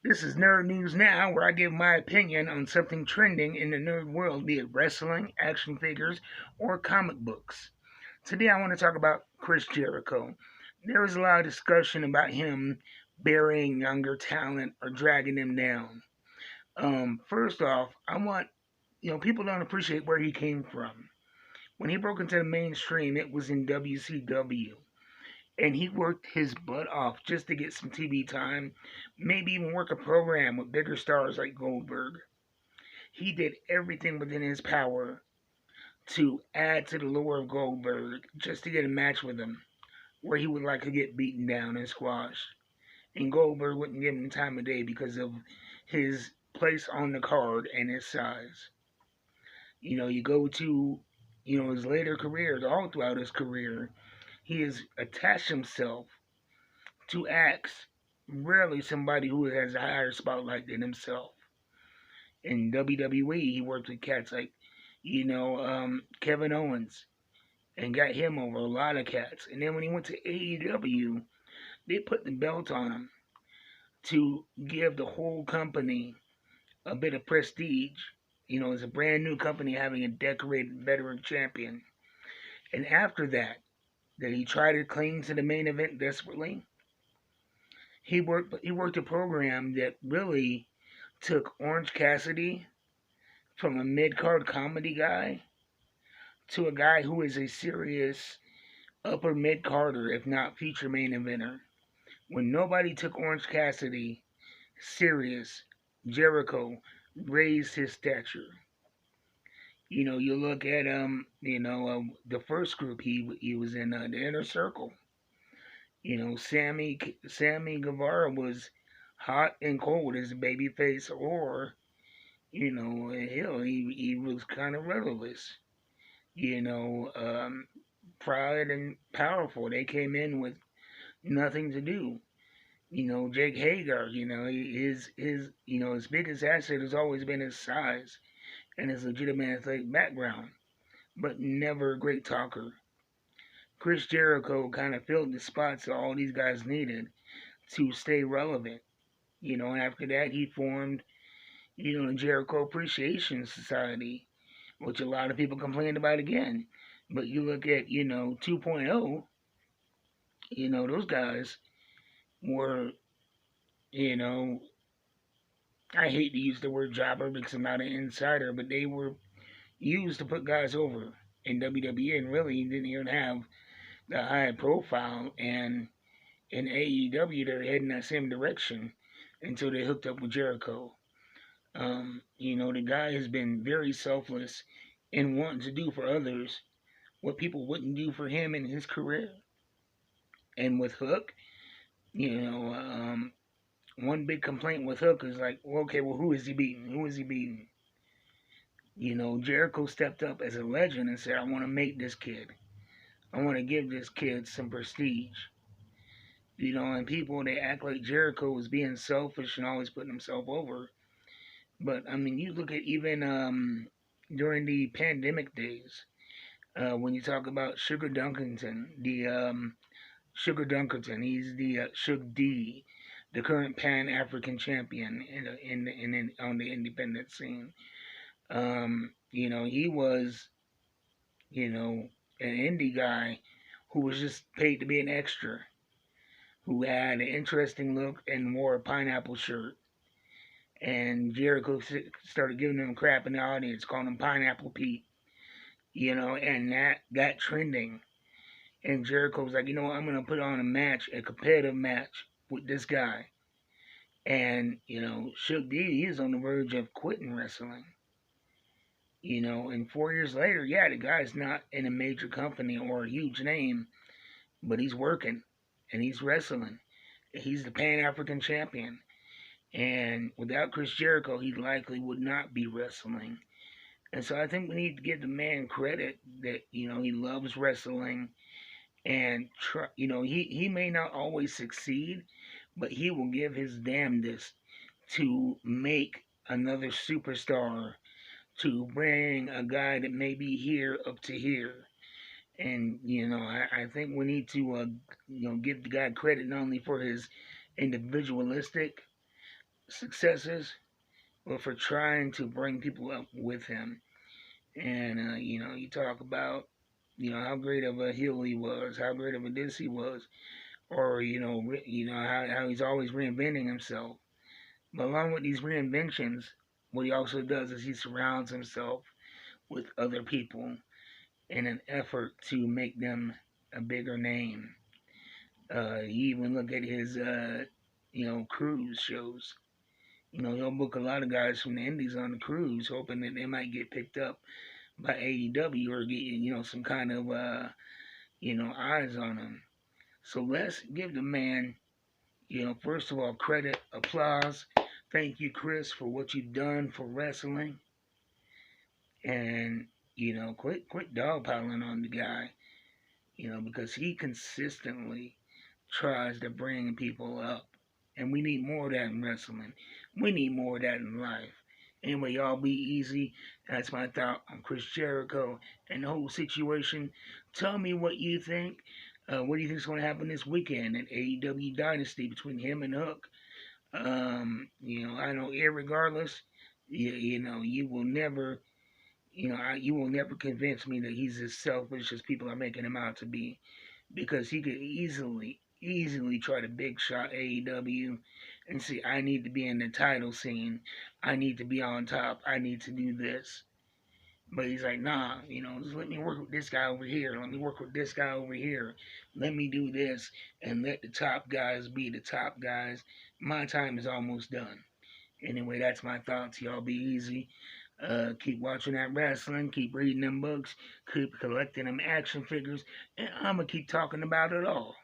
This is Nerd News Now, where I give my opinion on something trending in the nerd world, be it wrestling, action figures, or comic books. Today I want to talk about Chris Jericho. There is a lot of discussion about him burying younger talent or dragging them down. First off, I want, people don't appreciate where he came from. When he broke into the mainstream, it was in WCW. And he worked his butt off just to get some TV time, maybe even work a program with bigger stars like Goldberg. He did everything within his power to add to the lore of Goldberg just to get a match with him where he would like to get beaten down and squashed. And Goldberg wouldn't give him the time of day because of his place on the card and his size. You go to, his later careers, all throughout his career, he has attached himself to acts, rarely somebody who has a higher spotlight than himself. In WWE, he worked with cats like, Kevin Owens, and got him over a lot of cats. And then when he went to AEW, they put the belt on him to give the whole company a bit of prestige. It's a brand new company having a decorated veteran champion. And after that he tried to cling to the main event desperately. He worked a program that really took Orange Cassidy from a mid card comedy guy to a guy who is a serious upper mid carder, if not feature main eventer. When nobody took Orange Cassidy serious, Jericho raised his stature. You look at the first group he was in, the Inner Circle. Sammy Guevara was hot and cold as a babyface, or hell, he was kind of rudderless. You know, um, Proud and powerful. They came in with nothing to do. Jake Hagar. His biggest asset has always been his size and his legitimate athletic background, but never a great talker. Chris Jericho kind of filled the spots that all these guys needed to stay relevant. And after that, he formed, the Jericho Appreciation Society, which a lot of people complained about again. But you look at, 2.0, those guys were, you know, I hate to use the word jobber because I'm not an insider, but they were used to put guys over in WWE and really didn't even have the high profile. And in AEW, they're heading that same direction until they hooked up with Jericho. The guy has been very selfless in wanting to do for others what people wouldn't do for him in his career. And with Hook, you know, um, one big complaint with Hook is like, well, okay, well, who is he beating? Who is he beating? Jericho stepped up as a legend and said, I want to make this kid. I want to give this kid some prestige. And people, they act like Jericho was being selfish and always putting himself over. But, I mean, you look at even during the pandemic days, when you talk about Sugar Dunkerton, he's the Shug D, the current Pan African champion on the independent scene. He was, an indie guy who was just paid to be an extra, who had an interesting look and wore a pineapple shirt. And Jericho started giving him crap in the audience, calling him Pineapple Pete, and that got trending. And Jericho was like, what, I'm going to put on a competitive match with this guy. And, Shug D, he's on the verge of quitting wrestling. And 4 years later, yeah, the guy's not in a major company or a huge name, but he's working and he's wrestling. He's the Pan African champion. And without Chris Jericho, he likely would not be wrestling. And so I think we need to give the man credit that, he loves wrestling and, he may not always succeed, but he will give his damnedest to make another superstar, to bring a guy that may be here up to here. And, I think we need to, give the guy credit not only for his individualistic successes, but for trying to bring people up with him. And you talk about how great of a heel he was, how great of a this he was, or how he's always reinventing himself. But along with these reinventions, what he also does is he surrounds himself with other people in an effort to make them a bigger name. You even look at his cruise shows. He'll book a lot of guys from the Indies on the cruise, hoping that they might get picked up by AEW or get some kind of eyes on them. So let's give the man first of all credit, applause. Thank you, Chris, for what you've done for wrestling, and quit dogpiling on the guy. Because he consistently tries to bring people up. And we need more of that in wrestling. We need more of that in life. Anyway, y'all be easy. That's my thought on Chris Jericho and the whole situation. Tell me what you think. What do you think is going to happen this weekend at AEW Dynasty between him and Hook? I know, irregardless, you will never, you will never convince me that he's as selfish as people are making him out to be, because he could easily try to big shot AEW and say, I need to be in the title scene, I need to be on top, I need to do this. But he's like, nah, just let me work with this guy over here, let me work with this guy over here, let me do this, and let the top guys be the top guys. My time is almost done. Anyway, that's my thoughts. Y'all be easy. Keep watching that wrestling, keep reading them books, keep collecting them action figures, and I'm going to keep talking about it all.